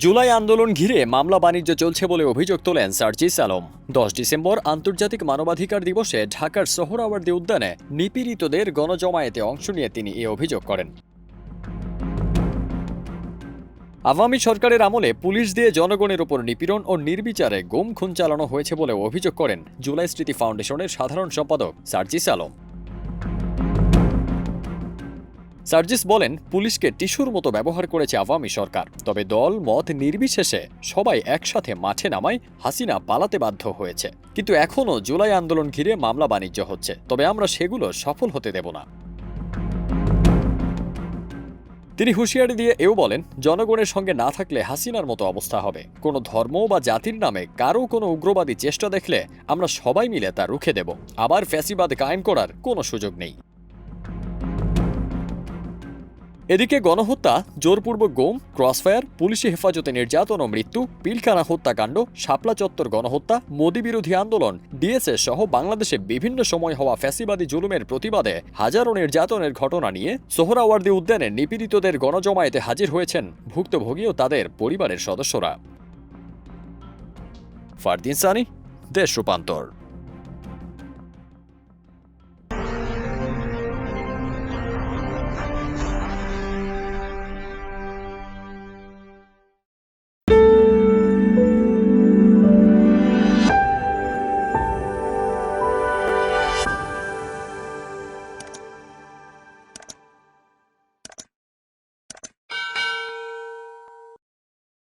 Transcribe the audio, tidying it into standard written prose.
জুলাই আন্দোলন ঘিরে মামলা বাণিজ্য চলছে বলে অভিযোগ তোলেন সার্জিস আলম। 10 ডিসেম্বর আন্তর্জাতিক মানবাধিকার দিবসে ঢাকার সোহরাওয়ার্দী উদ্যানে নিপীড়িতদের গণজমায়েতে অংশ নিয়ে তিনি এ অভিযোগ করেন। আওয়ামী সরকারের আমলে পুলিশ দিয়ে জনগণের উপর নিপীড়ন ও নির্বিচারে গুম খুন চালানো হয়েছে বলে অভিযোগ করেন জুলাই স্মৃতি ফাউন্ডেশনের সাধারণ সম্পাদক সার্জিস আলম। সার্জিস বলেন, পুলিশকে টিস্যুর মতো ব্যবহার করেছে আওয়ামী সরকার। তবে দল মত নির্বিশেষে সবাই একসাথে মাঠে নামায় হাসিনা পালাতে বাধ্য হয়েছে। কিন্তু এখনও জুলাই আন্দোলন ঘিরে মামলা বাণিজ্য হচ্ছে, তবে আমরা সেগুলো সফল হতে দেব না। তিনি হুঁশিয়ারি দিয়ে এও বলেন, জনগণের সঙ্গে না থাকলে হাসিনার মতো অবস্থা হবে। কোনো ধর্ম বা জাতির নামে কারো কোনো উগ্রবাদী চেষ্টা দেখলে আমরা সবাই মিলে তা রুখে দেব। আবার ফ্যাসিবাদ কায়েম করার কোনো সুযোগ নেই। এদিকে গণহত্যা, জোরপূর্বক গুম, ক্রসফায়ার, পুলিশি হেফাজতে নির্যাতন ও মৃত্যু, পিলখানা হত্যাকাণ্ড, শাপলা চত্বর গণহত্যা, মোদি বিরোধী আন্দোলন, ডিএসএস সহ বাংলাদেশে বিভিন্ন সময় হওয়া ফ্যাসিবাদী জুলুমের প্রতিবাদে হাজারো নির্যাতনের ঘটনা নিয়ে সোহরাওয়ার্দী উদ্যানে নিপীড়িতদের গণজমায়েতে হাজির হয়েছেন ভুক্তভোগী ও তাদের পরিবারের সদস্যরা। ফারদিন সানি, দেশ রূপান্তর।